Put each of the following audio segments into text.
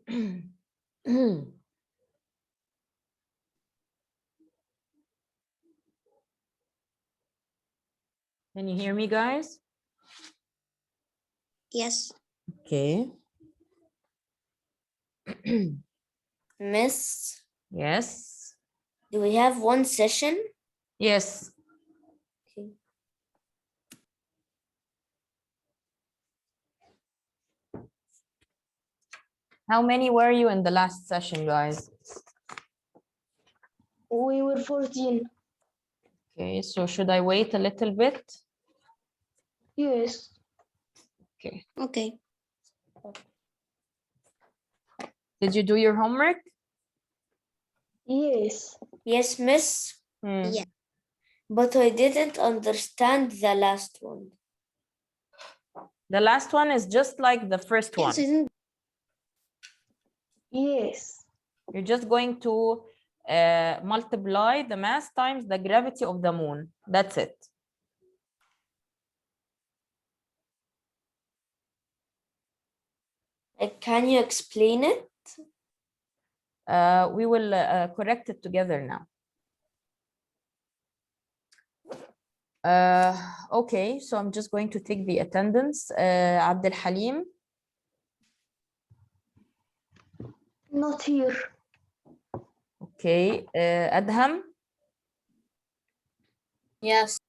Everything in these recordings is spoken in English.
Can you hear me, guys? Yes. Okay. Miss, Yes. do we have one session? Yes. Okay. How many were you in the last session, guys? We were 14. Okay, so should I wait a little bit? Yes. Okay. Okay. Did you do your homework? Yes. Yes, Miss. Hmm. Yeah. But I didn't understand the last one. The last one is just like the first one. Yes, I didn't. Yes. You're just going to multiply the mass times the gravity of the moon. That's it. Can you explain it? We will correct it together now. Okay, so I'm just going to take the attendance. Abdel Halim. Not here. Okay, Adham. Yes.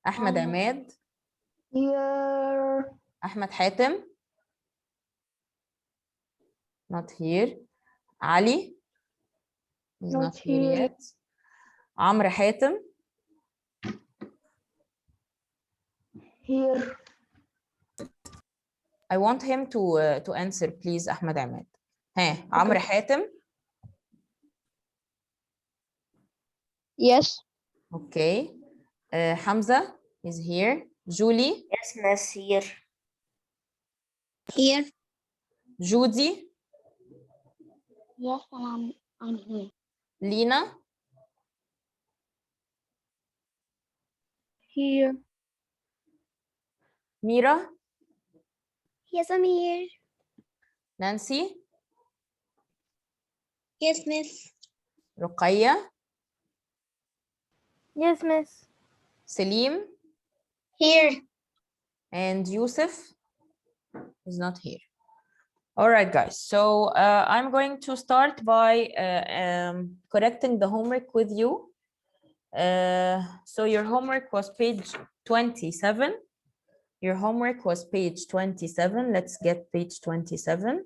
Ahmed Ahmed. Here. Ahmed Hatem. Not here. Ali. He's not here yet. Amr Hatem. Here. I want him to answer, please, Ahmed Ahmed. Hey, Amr Hatem. Yes. Okay. Hamza is here. Julie. Yes, Miss, here. Here. Judy. Yes, I'm here. Lina. Here. Mira. Yes, I'm here. Nancy. Yes, Miss. Ruqayya. Yes, Miss. Selim. Here. And Yusuf is not here. All right, guys. So I'm going to start by correcting the homework with you. So your homework was page 27. Your homework was page 27. Let's get page 27.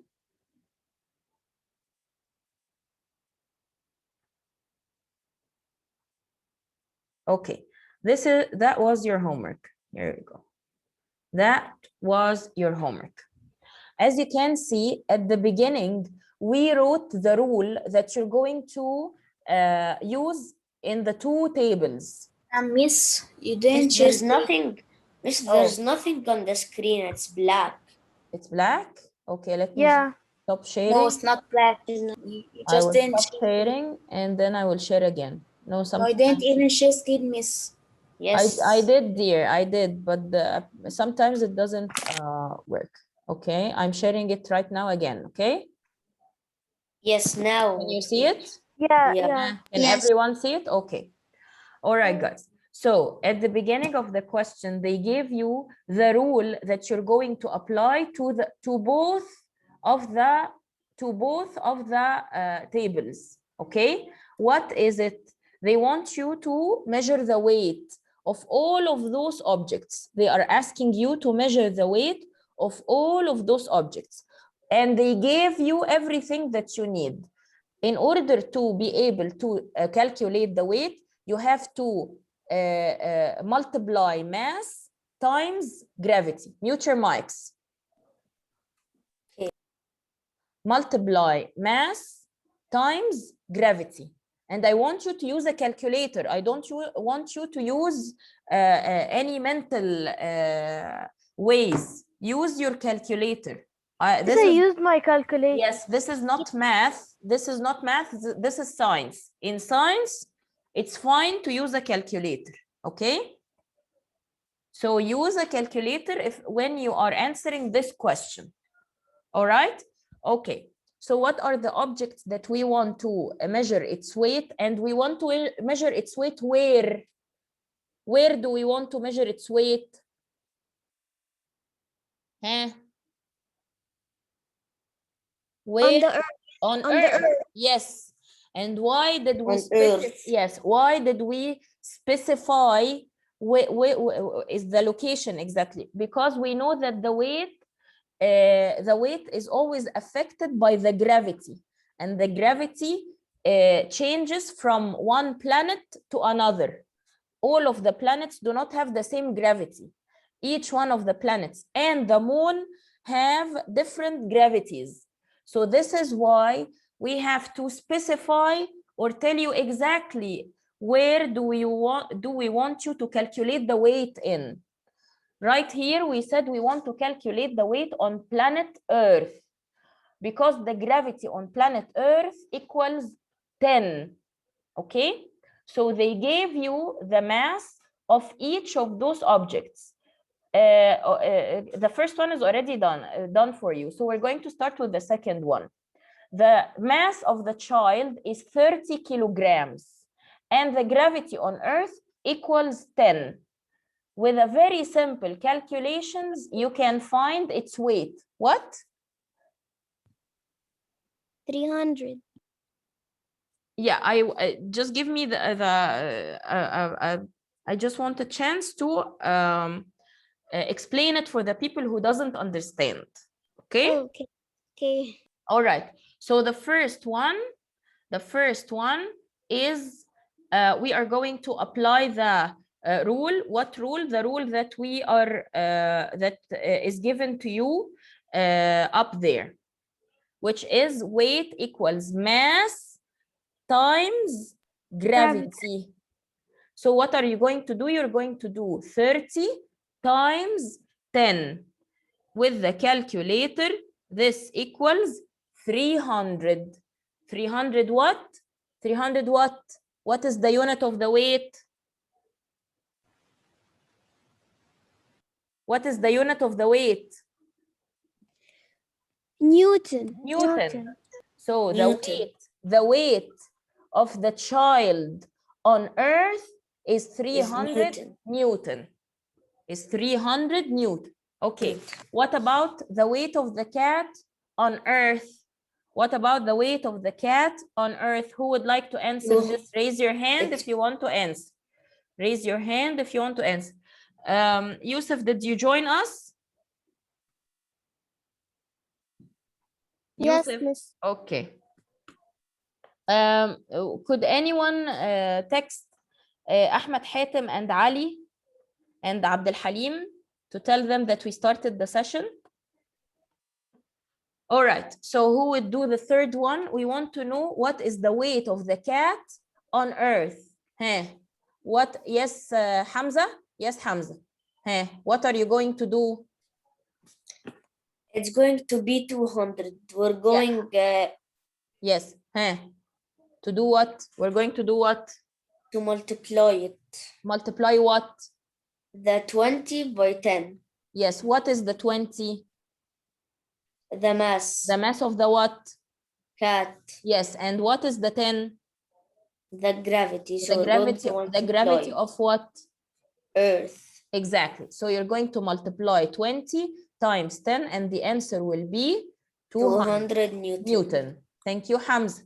Okay, that was your homework. Here we go. That was your homework. As you can see at the beginning, we wrote the rule that you're going to use in the two tables. Miss, you didn't. There's nothing. Miss, there's nothing on the screen. It's black. It's black? Okay, let me stop sharing. No, it's not black. You I just will didn't stop sharing and then I will share again. No, No, I didn't even share screen, Miss. Yes. I did, dear. I did, but sometimes it doesn't work. Okay, I'm sharing it right now again. Okay. Yes, now. Can you see it? Yeah. Can everyone see it? Okay. All right, guys. So at the beginning of the question, they gave you the rule that you're going to apply to both of the tables. Okay. What is it? They want you to measure the weight of all of those objects. They are asking you to measure the weight of all of those objects. And they gave you everything that you need. In order to be able to calculate the weight, you have to multiply mass times gravity. Mute your mics. Okay. Multiply mass times gravity. And I want you to use a calculator. I don't want you to use any mental ways. Use your calculator. I used my calculator. Yes, this is not math. This is not math. This is science. In science, it's fine to use a calculator. Okay. So use a calculator when you are answering this question. All right. Okay, so what are the objects that we want to measure its weight? And we want to measure its weight where? Where do we want to measure its weight? Huh? Where? On the earth. On On Earth. the earth. Yes. And why did we On Earth. Yes, why did we specify where is the location exactly? Because we know that the weight is always affected by the gravity, and the gravity changes from one planet to another. All of the planets do not have the same gravity. Each one of the planets and the moon have different gravities. So this is why we have to specify or tell you exactly where do we want you to calculate the weight in. Right here, we said we want to calculate the weight on planet Earth because the gravity on planet Earth equals 10, okay? So they gave you the mass of each of those objects. The first one is already done for you. So we're going to start with the second one. The mass of the child is 30 kilograms and the gravity on Earth equals 10. With a very simple calculations, you can find its weight. What? 300. Yeah, I just give me I just want a chance to explain it for the people who doesn't understand. Okay? Oh, okay. Okay. All right. So the first one is we are going to apply the rule. What rule? The rule that we are is given to you up there, which is weight equals mass times gravity. So what are you going to do? You're going to do 30 times 10. With the calculator, this equals 300. 300 what? 300 what? What is the unit of the weight? What is the unit of the weight? Newton. Newton. So Newton. the weight of the child on Earth is 300 Newton. Is 300 Newton. Okay. What about the weight of the cat on Earth? What about the weight of the cat on Earth? Who would like to answer this? Raise your hand if you want to answer. Raise your hand if you want to answer. Yusuf, did you join us? Yes, Yusuf? Miss. Okay. Could anyone text Ahmed Hatem and Ali and Abdel Halim to tell them that we started the session? All right, so who would do the third one? We want to know what is the weight of the cat on Earth. Huh? What? Yes, Hamza? Yes, Hamza. Huh? What are you going to do? It's going to be 200. We're going... Yes. Huh? To do what? We're going to do what? To multiply it. Multiply what? The 20 by 10. Yes, what is the 20? The mass. The mass of the what? Cat. Yes, and what is the 10? The gravity. So the gravity of what? Earth. Exactly. So you're going to multiply 20 times 10 and the answer will be 200 Newton. Thank you, Hamza.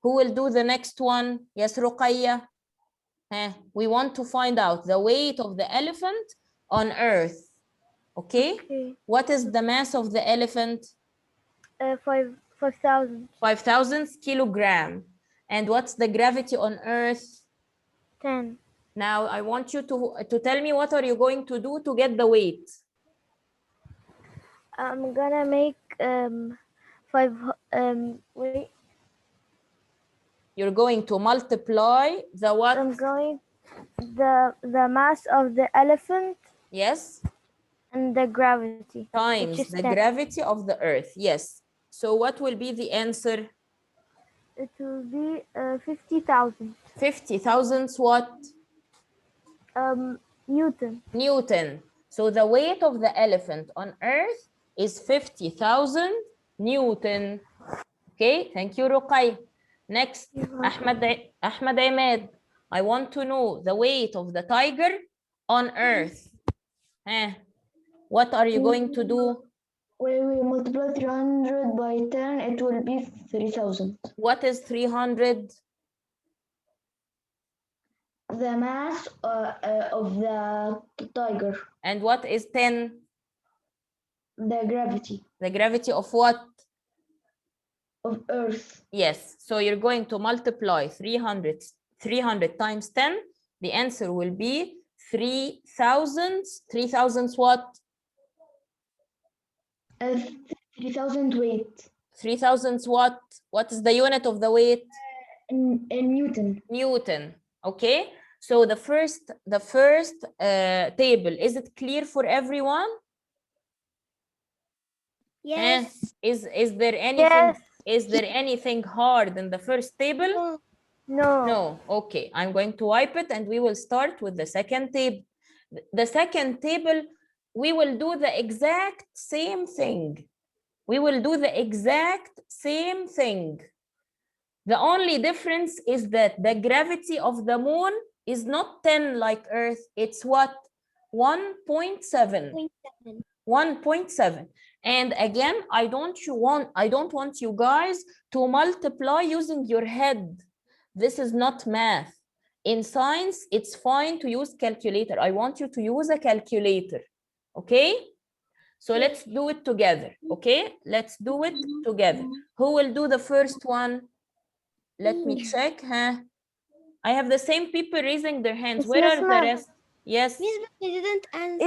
Who will do the next one? Yes, Ruqayya. We want to find out the weight of the elephant on Earth. Okay? What is the mass of the elephant? 5,000. 5,000 kilogram. And what's the gravity on Earth? 10. Now I want you to tell me what are you going to do to get the weight? I'm gonna make wait. You're going to multiply the what? I'm going the mass of the elephant. Yes. And the gravity. Times the 10. gravity of the Earth. Yes. So what will be the answer? It will be 50,000. 50,000 what? Newton. Newton. So the weight of the elephant on Earth is 50,000 Newton. Okay, thank you, Ruqay. Next, Ahmed Ahmed. I want to know the weight of the tiger on Earth. What are you going to do? When we multiply 300 by 10, it will be 3,000. What is 300? The mass of the tiger. And what is 10? The gravity. The gravity of what? Of Earth. Yes, so you're going to multiply 300 times 10. The answer will be 3,000. 3,000 what? 3,000 weight. 3,000 what? What is the unit of the weight? In Newton. Newton. Okay. So the first table, is it clear for everyone? Yes. Is there anything? Yes. Is there anything hard in the first table? No. No. Okay. I'm going to wipe it and we will start with the second table. The second table, we will do the exact same thing. We will do the exact same thing. The only difference is that the gravity of the moon is not 10 like Earth. It's what? 1.7. 1.7. And again, I don't want you guys to multiply using your head. This is not math. In science, it's fine to use calculator. I want you to use a calculator. Okay? So let's do it together. Okay? Let's do it together. Who will do the first one? Let me check. I have the same people raising their hands. Where are the rest? Yes. Miss, but you didn't answer.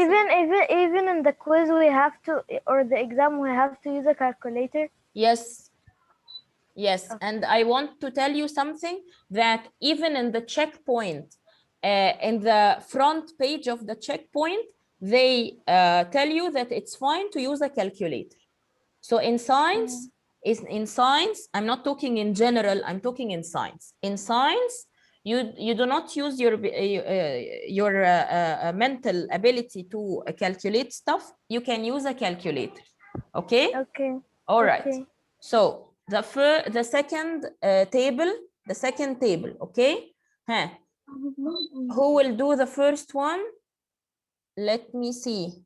Even in the quiz we have to, or the exam we have to use a calculator. Yes. Yes. Okay. And I want to tell you something, that even in the checkpoint, in the front page of the checkpoint, they tell you that it's fine to use a calculator. So in science, I'm not talking in general, I'm talking in science. In science, you do not use your mental ability to calculate stuff. You can use a calculator. Okay? Okay. All right. Okay. So the second table, okay? Who will do the first one? Let me see.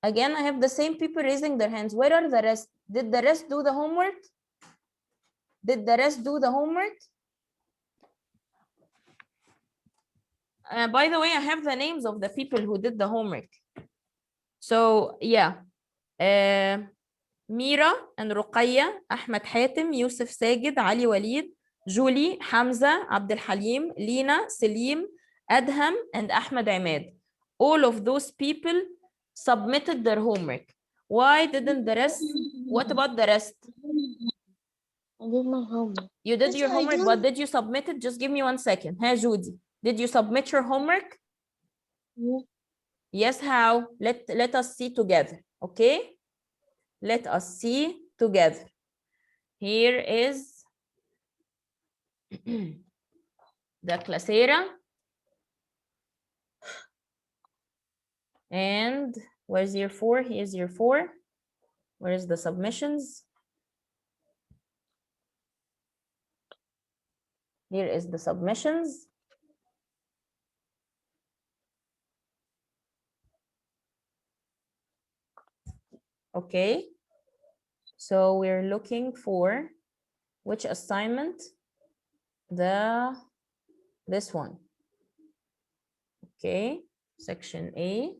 Again, I have the same people raising their hands. Where are the rest? Did the rest do the homework? Did the rest do the homework? By the way, I have the names of the people who did the homework. So yeah, Mira and Ruqayya, Ahmed Hatem, Yusuf Sajid, Ali Walid, Julie, Hamza, Abdul Halim, Lina, Salim, Adham, and Ahmed Ahmed. All of those people submitted their homework. Why didn't the rest? What about the rest? I did my homework. You did Yes, your I homework, did. but did you submit it? Just give me 1 second. Hey, Judy, did you submit your homework? Yeah. Yes, how? Let us see together, okay? Let us see together. Here is the Classera. And where's year 4? Here's year 4. Where is the submissions? Here is the submissions. Okay. So we're looking for which assignment? This one. Okay. Section A.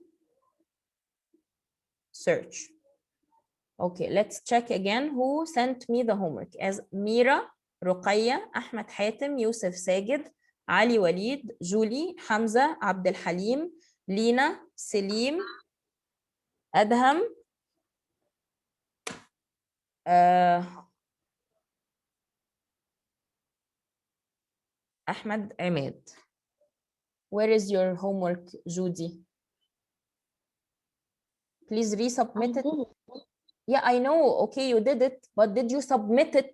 Search. Okay, let's check again who sent me the homework. As Mira, Ruqayya, Ahmed Hatem, Yusuf Sajid, Ali Walid, Julie, Hamza, Abdul Halim, Lina, Salim, Adham, Ahmed Ahmed. Where is your homework, Judy? Please resubmit it. Yeah, I know. Okay, you did it, but did you submit it?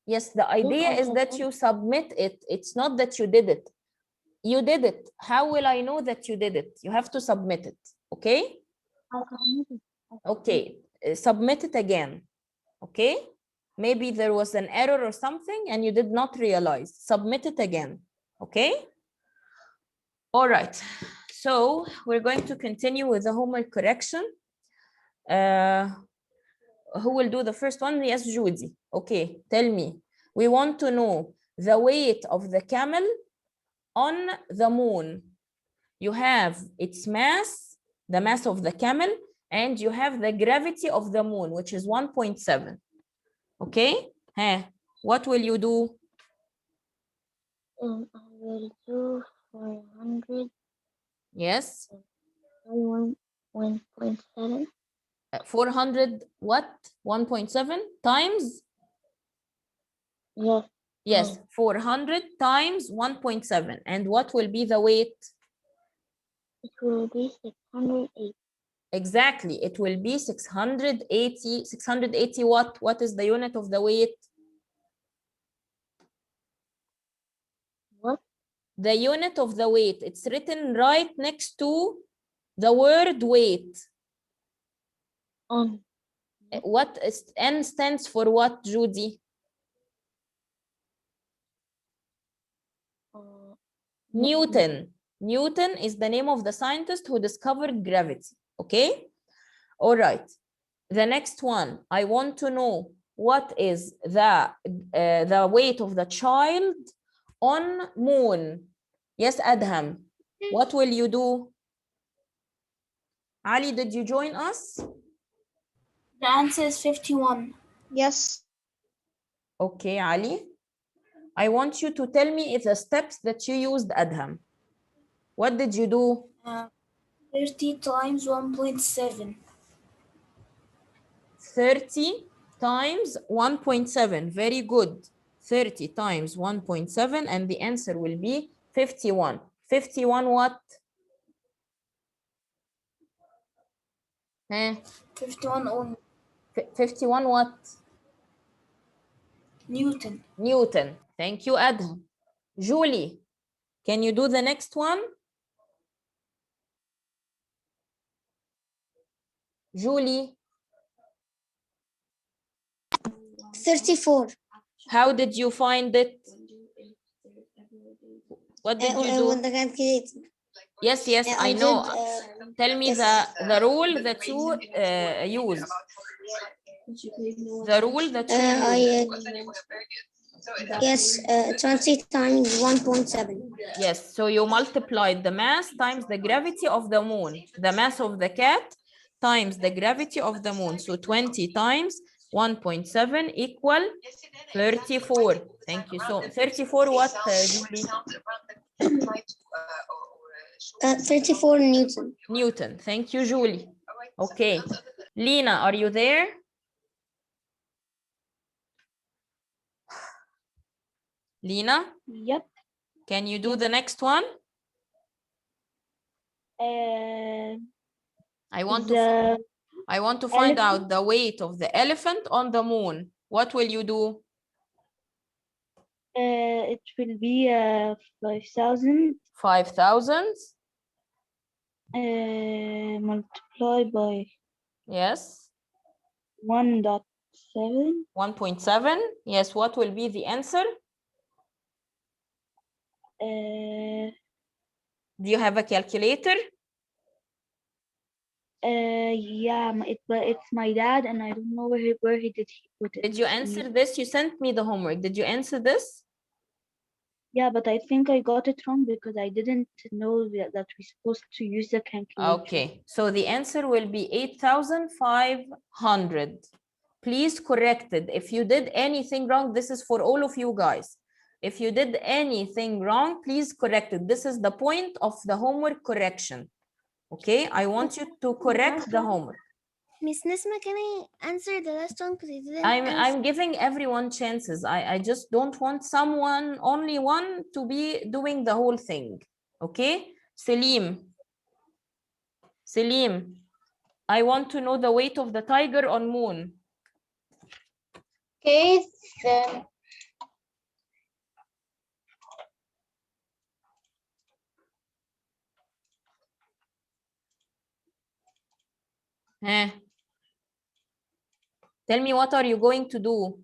Yes, the idea is that you submit it. It's not that you did it. You did it. How will I know that you did it? You have to submit it. Okay? Okay. submit it again. Okay? Maybe there was an error or something and you did not realize. Submit it again. Okay? All right. So we're going to continue with the homework correction. Who will do the first one? Yes, Judy. Okay, tell me. We want to know the weight of the camel on the moon. You have its mass, the mass of the camel, and you have the gravity of the moon, which is 1.7. Okay? What will you do? I will do 400. Yes. 1.7. 400 what? 1.7 times? Yes. Yes, 400 times 1.7. And what will be the weight? It will be 680. Exactly, it will be 680. 680 what? What is the unit of the weight? What? The unit of the weight. It's written right next to the word weight. What is N stands for what, Judy? Newton. Newton is the name of the scientist who discovered gravity. Okay? All right. The next one, I want to know what is the weight of the child on moon. Yes, Adham. What will you do? Ali, did you join us? The answer is 51. Yes. Okay, Ali. I want you to tell me the steps that you used, Adham. What did you do? 30 times 1.7. 30 times 1.7. Very good. 30 times 1.7, and the answer will be 51. 51 what? 51 on 51 what? Newton. Newton. Thank you, Adam. Julie, can you do the next one? Julie. 34. How did you find it? What did you do? When the calculator. Yes, I know. Tell me the rule that you used. The rule that you used. Yes, 20 times 1.7. Yes, so you multiplied the mass times the gravity of the moon. The mass of the cat times the gravity of the moon. So 20 times 1.7 equal 34. Thank you. So 34 what, Julie? 34 Newton. Newton. Thank you, Julie. Okay. Lena, are you there? Lena? Yep. Can you do the next one? I want to find out the weight of the elephant on the moon. What will you do? It will be 5,000 5,000. multiplied by Yes. 1.7. 1.7. Yes, what will be the answer? Do you have a calculator? Yeah, it's my dad, and I don't know where he did put it. Did you answer this? You sent me the homework. Did you answer this? Yeah, but I think I got it wrong because I didn't know that we're supposed to use the calculator. Okay, so the answer will be 8,500. Please correct it. If you did anything wrong, this is for all of you guys. If you did anything wrong, please correct it. This is the point of the homework correction. Okay, I want you to correct the homework. Miss Nisma, can I answer the last one? Because I didn't I'm giving everyone chances. I just don't want someone, only one, to be doing the whole thing. Okay, Selim, I want to know the weight of the tiger on moon. Okay, Tell me, what are you going to do?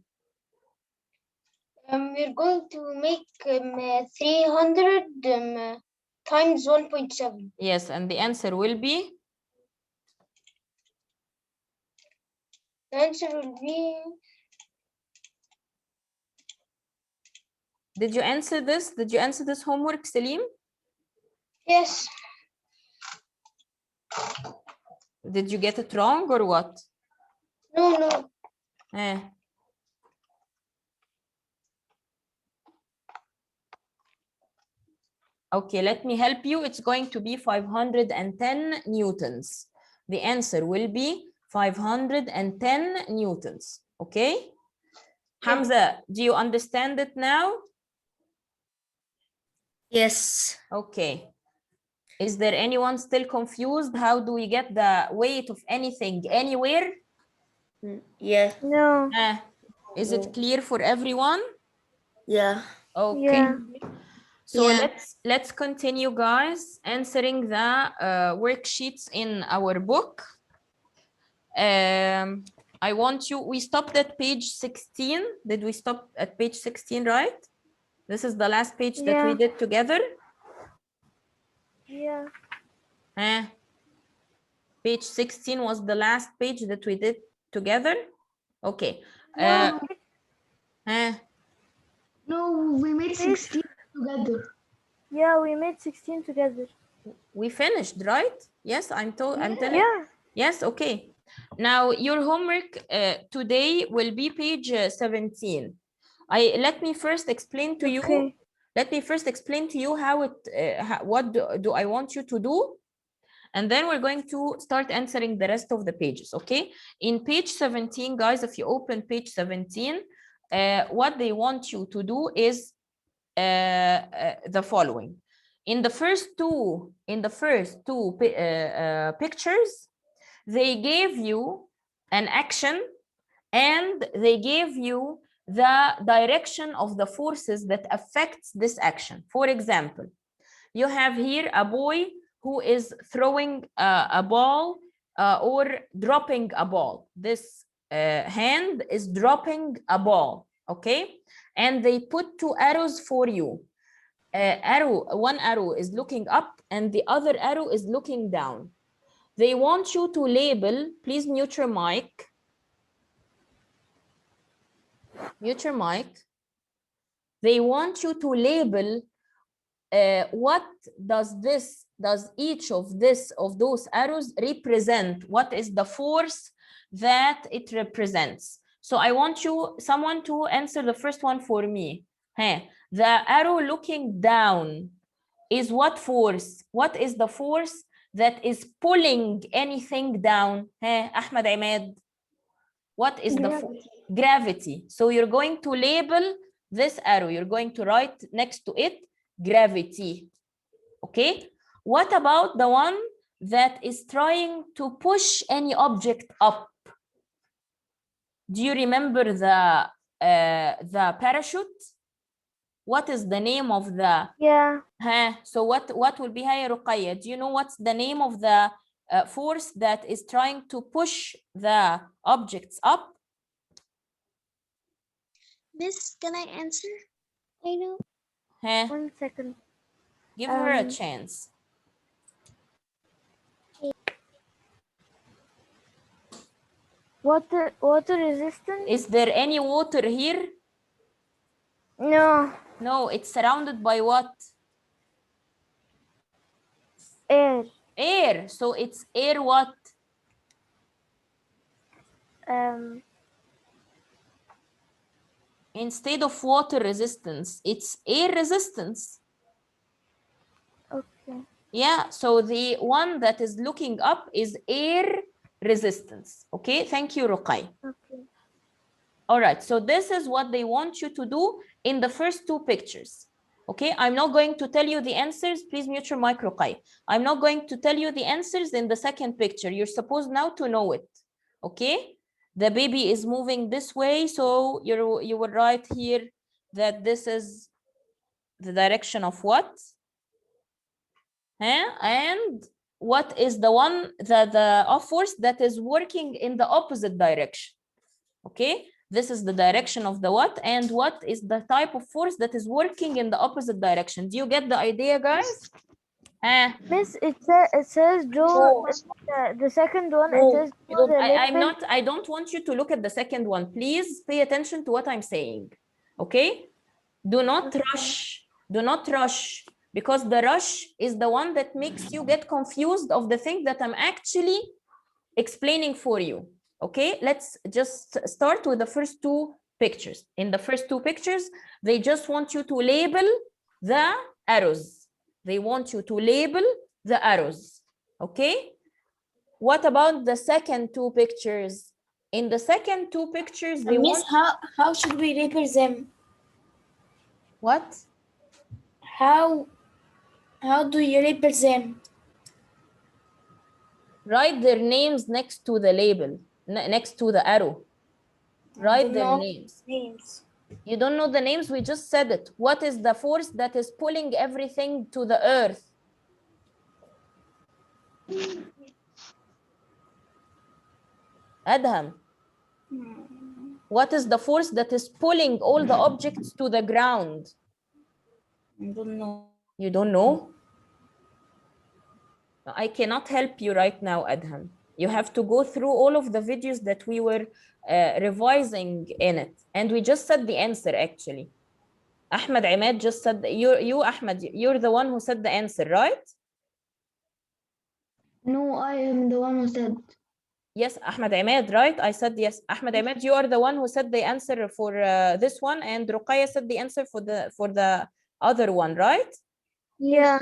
We're going to make 300 times 1.7. Yes, and the answer will be? The answer will be. Did you answer this? Did you answer this homework, Salim? Yes. Did you get it wrong or what? No. Eh. Okay, let me help you. It's going to be 510 newtons. The answer will be 510 newtons. Okay? Hamza, do you understand it now? Yes. Okay. Is there anyone still confused? How do we get the weight of anything anywhere? Yeah. No. Is it clear for everyone? Yeah. Okay. Yeah. So Yeah. let's continue, guys, answering the worksheets in our book. I want you, we stopped at page 16. Did we stop at page 16, right? This is the last page that we Yeah. did together. Yeah. Page 16 was the last page that we did together. Okay. No, we made 16 together. Yeah, we made 16 together. We finished, right? Yes, I'm telling. Yeah. Yes, okay. Now your homework today will be page 17. Let me first explain to you. Let me first explain to you how it. What do I want you to do, and then we're going to start answering the rest of the pages. Okay. In page 17, guys, if you open page 17, what they want you to do is the following. In the first two pictures, they gave you an action and they gave you the direction of the forces that affects this action. For example, you have here a boy who is throwing a ball or dropping a ball. This hand is dropping a ball, okay? And they put two arrows for you. One arrow is looking up and the other arrow is looking down. They want you to label, please mute your mic. Mute your mic. They want you to label what does each of those arrows represent? What is the force that it represents? So I want someone to answer the first one for me. Hey, the arrow looking down is what force? What is the force that is pulling anything down? Hey, Ahmed Ahmed. What is the gravity? So you're going to label this arrow. You're going to write next to it gravity. Okay. What about the one that is trying to push any object up? Do you remember the parachute? What is the name of the? Yeah. So what will be Haya Ruqayya? Do you know what's the name of the force that is trying to push the objects up? Miss, can I answer? I know. 1 second. Give her a chance. Water resistance? Is there any water here? No. No, it's surrounded by what? Air. Air. So it's air what? Instead of water resistance, it's air resistance. Okay. Yeah, so the one that is looking up is air resistance. Okay, thank you, Ruqay. Okay. All right, so this is what they want you to do in the first two pictures. Okay, I'm not going to tell you the answers. Please mute your mic, Ruqay. I'm not going to tell you the answers in the second picture. You're supposed now to know it. Okay, the baby is moving this way, so you will write here that this is the direction of what? And what is the one, the force that is working in the opposite direction? Okay, this is the direction of the what, and what is the type of force that is working in the opposite direction. Do you get the idea, guys? Miss, it says draw No. the second one. No, It says you draw don't. the I don't want you to look at the second one. Please pay attention to what I'm saying. Okay? Do not rush. Do not rush, because the rush is the one that makes you get confused of the thing that I'm actually explaining for you. Okay, let's just start with the first two pictures. In the first two pictures, they just want you to label the arrows. They want you to label the arrows. Okay, what about the second two pictures? In the second two pictures, they Miss, want how should we label them? what? How do you label them? Write their names next to the label, next to the arrow. Write their names. You don't know the names? We just said it. What is the force that is pulling everything to the earth? Adham. What is the force that is pulling all the objects to the ground? I don't know. You don't know? I cannot help you right now, Adham. You have to go through all of the videos that we were revising in it. And we just said the answer, actually. Ahmed Imad just said, you Ahmed, you're the one who said the answer, right? No, I am the one who said. Yes, Ahmed Imad, right? I said yes. Ahmed Imad, you are the one who said the answer for this one, and Ruqayya said the answer for the other one, right? Yeah.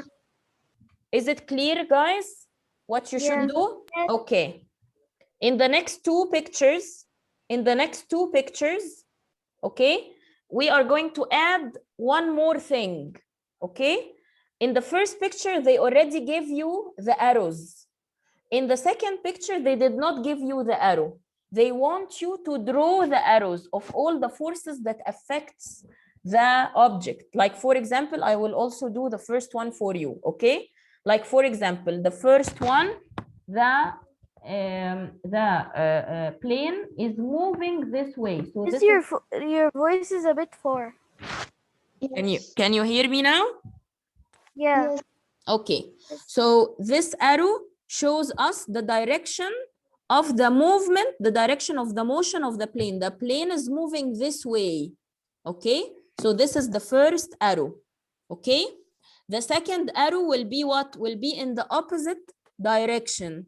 Is it clear, guys, what you should do? Okay. In the next two pictures, okay, we are going to add one more thing, okay? In the first picture, they already gave you the arrows. In the second picture, they did not give you the arrow. They want you to draw the arrows of all the forces that affects the object. Like, for example, I will also do the first one for you, okay? Like, for example, the first one, the plane is moving this way. So Miss, this your voice is a bit far. can you hear me now? Yeah. Yes. Okay, so this arrow shows us the direction of the movement, the direction of the motion of the plane. The plane is moving this way. Okay, so this is the first arrow. Okay, the second arrow will be what? Will be in the opposite direction.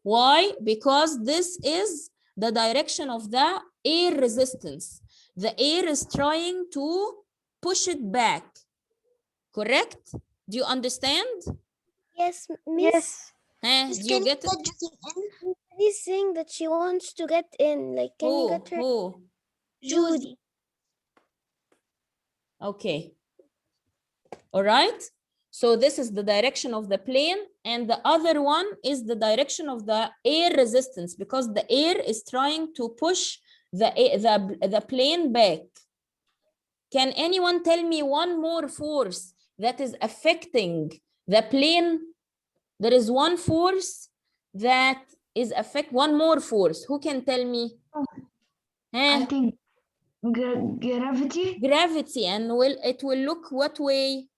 Why? Because this is the direction of the air resistance. The air is trying to push it back. Correct? Do you understand? Yes, Miss. Do you get it? He's saying that she wants to get in. Like, can you get her? Who? Judy. Okay. All right. So this is the direction of the plane, and the other one is the direction of the air resistance, because the air is trying to push the plane back. Can anyone tell me one more force that is affecting the plane? There is one force that is one more force. Who can tell me? I think gravity. Gravity, and it will look what way?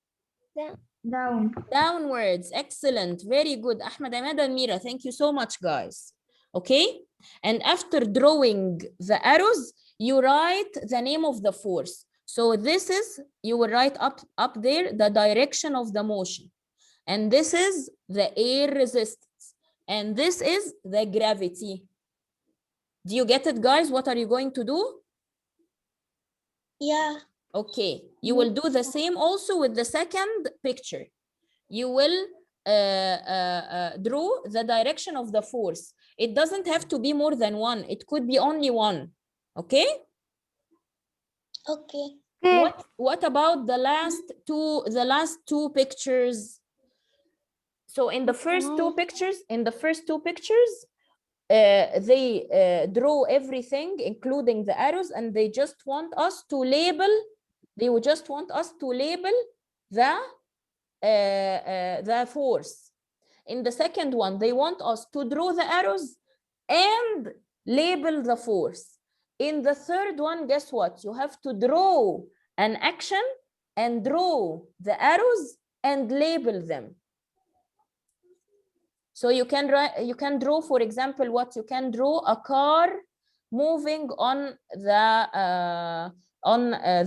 Down. Downwards. Excellent. Very good. Ahmed, Ahmed, and Mira. Thank you so much, guys. Okay. And after drawing the arrows, you write the name of the force. So this is, you will write up there the direction of the motion. And this is the air resistance. And this is the gravity. Do you get it, guys? What are you going to do? Yeah. Okay. You will do the same also with the second picture. You will draw the direction of the force. It doesn't have to be more than one. It could be only one. Okay? Okay. What about the last two pictures? So in the first two pictures, they draw everything, including the arrows, and they just want us to label. They would just want us to label the force. In the second one, they want us to draw the arrows and label the force. In the third one, guess what? You have to draw an action and draw the arrows and label them. So you can draw, for example, what you can draw a car moving on the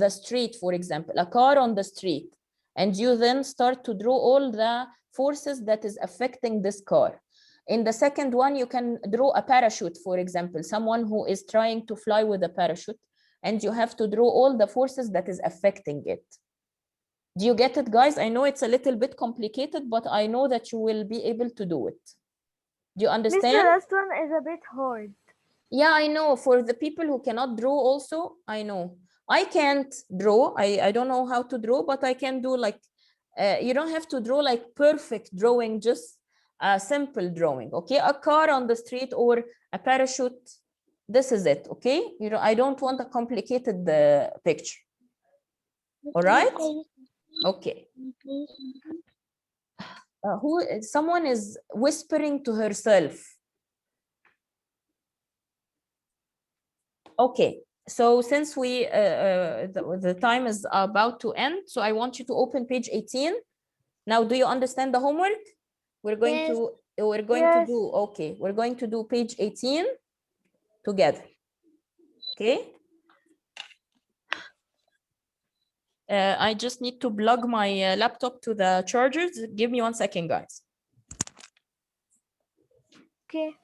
street, for example, a car on the street, and you then start to draw all the forces that is affecting this car. In the second one, you can draw a parachute, for example, someone who is trying to fly with a parachute, and you have to draw all the forces that is affecting it. Do you get it, guys? I know it's a little bit complicated, but I know that you will be able to do it. Do you understand? The last one is a bit hard. Yeah, I know. For the people who cannot draw also, I know. I can't draw. I don't know how to draw, but I can do like, you don't have to draw like perfect drawing, just a simple drawing, okay? A car on the street or a parachute, this is it, okay? You know, I don't want a complicated picture. All right? Okay. Someone is whispering to herself. Okay, so since we the time is about to end, so I want you to open page 18. Now, do you understand the homework? We're going Yes. to do, okay, we're going to do page 18 together. Okay. I just need to plug my laptop to the chargers. Give me 1 second, guys. Okay.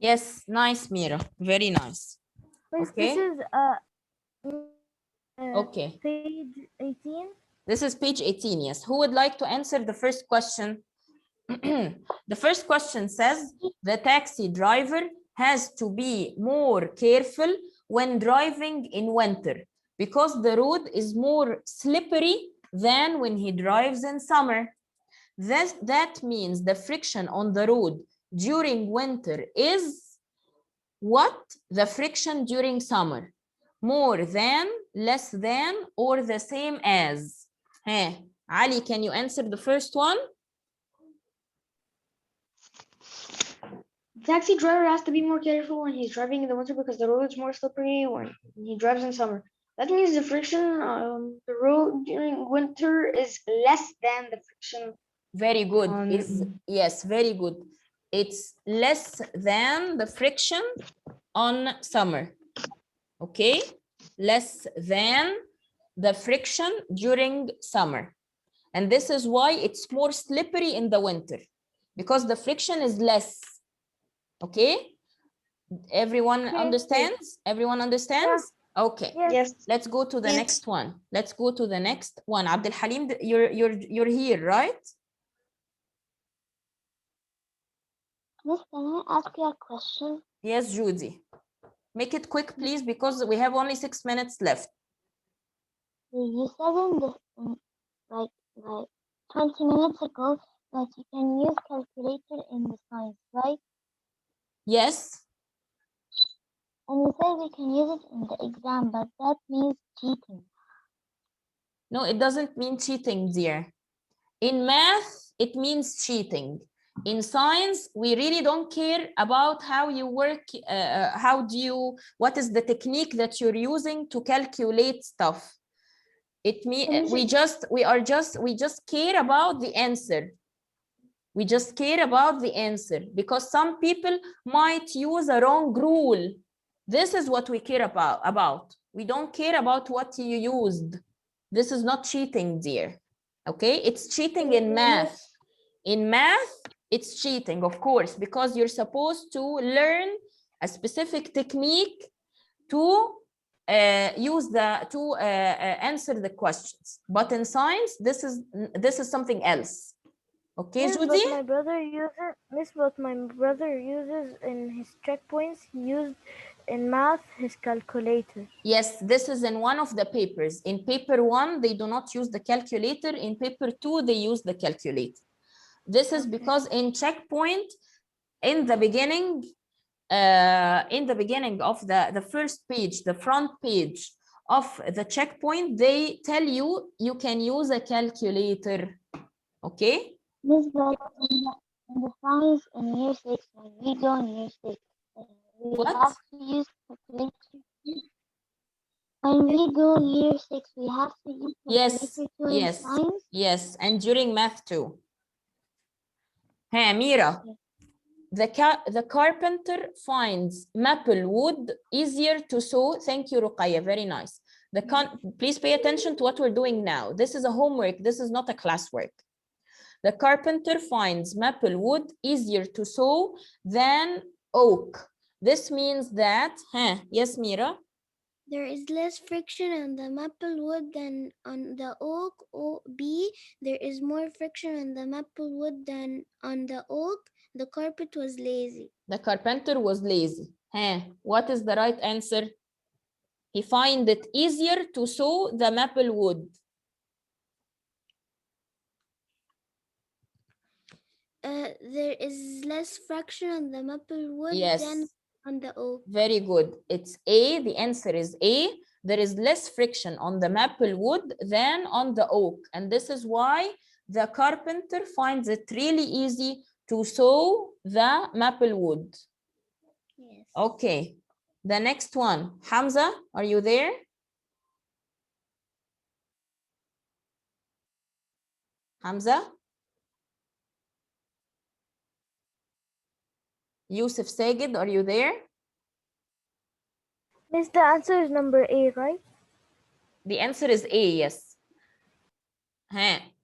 Yes, nice, Mira. Very nice. Miss, Okay. this is Okay. page 18. This is page 18, yes. Who would like to answer the first question? The first question says, the taxi driver has to be more careful when driving in winter because the road is more slippery than when he drives in summer. That means the friction on the road during winter is what? The friction during summer. More than, less than, or the same as? Hey, Ali, can you answer the first one? Taxi driver has to be more careful when he's driving in the winter because the road is more slippery when he drives in summer. That means the friction on the road during winter is less than the friction. Very good. Yes, very good. It's less than the friction on summer. Okay, less than the friction during summer. And this is why it's more slippery in the winter because the friction is less. Okay, everyone understands? Everyone understands? Yeah. Okay. Yes. Let's go to the next one. Let's go to the next one. Abdul Halim, you're here, right? Miss, can I ask you a question? Yes, Judy. Make it quick, please, because we have only 6 minutes left. You said in the like 20 minutes ago that you can use calculator in the science, right? Yes. And you said we can use it in the exam, but that means cheating. No, it doesn't mean cheating, dear. In math, it means cheating. In science, we really don't care about how you work, what is the technique that you're using to calculate stuff. It means we just care about the answer. We just care about the answer because some people might use a wrong rule. This is what we care about. We don't care about what you used. This is not cheating, dear. Okay, it's cheating in math. In math, it's cheating, of course, because you're supposed to learn a specific technique to answer the questions. But in science, this is something else. Okay, Miss, Judy? but my brother uses in his checkpoints, he used in math his calculator. Yes, this is in one of the papers. In paper 1, they do not use the calculator. In paper 2, they use the calculator. This is because in checkpoint, in the beginning of the first page, the front page of the checkpoint, they tell you you can use a calculator. Okay? Miss, but in the science in year 6, when we go in year 6, we What? have to use calculator. When we go in year 6, we have to use Yes, calculator too in yes, science. yes, and during math too. Hey, Mira. The carpenter finds maple wood easier to sew. Thank you, Ruqayya. Very nice. Please pay attention to what we're doing now. This is a homework. This is not a classwork. The carpenter finds maple wood easier to sew than oak. This means that, yes, Mira? There is less friction on the maple wood than on the oak. B, there is more friction on the maple wood than on the oak. The carpet was lazy. The carpenter was lazy. What is the right answer? He find it easier to sew the maple wood. There is less friction on the maple wood Yes. than on the oak. Very good. It's A. The answer is A. There is less friction on the maple wood than on the oak. And this is why the carpenter finds it really easy to sew the maple wood. Yes. Okay. The next one. Hamza, are you there? Hamza? Yusuf Sagid, are you there? Miss, the answer is number A, right? The answer is A, yes.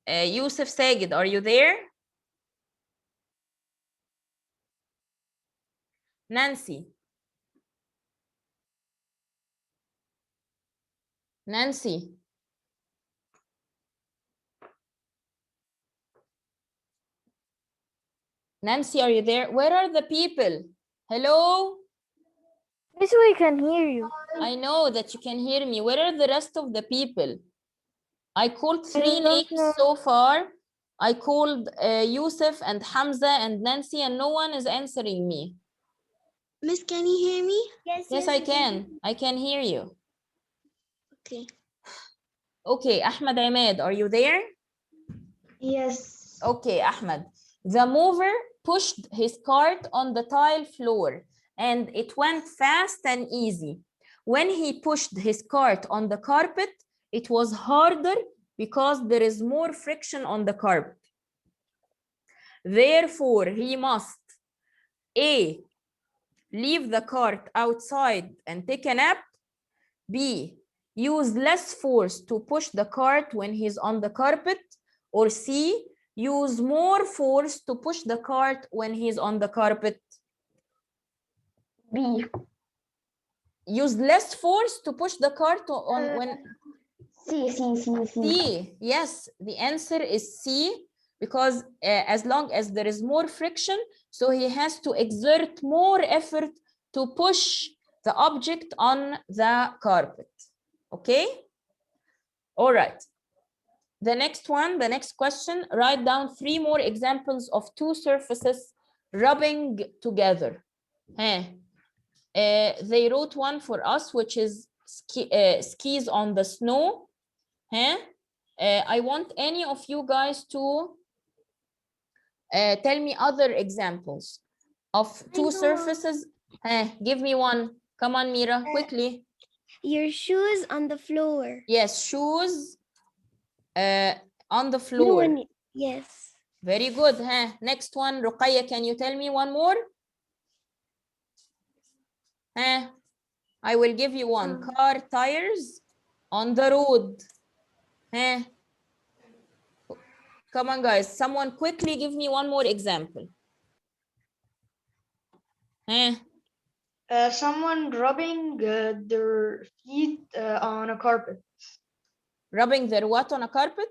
Yusuf Sagid, are you there? Nancy. Nancy. Nancy, are you there? Where are the people? Hello? Miss, we can hear you. I know that you can hear me. Where are the rest of the people? I called 3 don't names know. so far. I called Yusuf and Hamza and Nancy, and no one is answering me. Miss, can you hear me? Yes, I can. I can hear you. Okay. Okay, Ahmed Ahmed, are you there? Yes. Okay, Ahmed. The mover pushed his cart on the tile floor and it went fast and easy. When he pushed his cart on the carpet, it was harder because there is more friction on the carpet. Therefore, he must A, leave the cart outside and take a nap. B, use less force to push the cart when he's on the carpet. Or C, use more force to push the cart when he's on the carpet. B. Use less force to push the cart on when... C. C, yes, the answer is C, because as long as there is more friction, so he has to exert more effort to push the object on the carpet. Okay? All right. The next one, the next question, write down 3 more examples of 2 surfaces rubbing together. They wrote one for us, which is skis on the snow. I want any of you guys to tell me other examples of 2 surfaces. Give me one. Come on, Mira, quickly. Your shoes on the floor. Yes, shoes on the floor. No, yes. Very good. Next one, Ruqayya, can you tell me one more? I will give you one. Car tires on the road. Come on, guys. Someone quickly give me one more example. Someone rubbing their feet on a carpet. Rubbing their what on a carpet?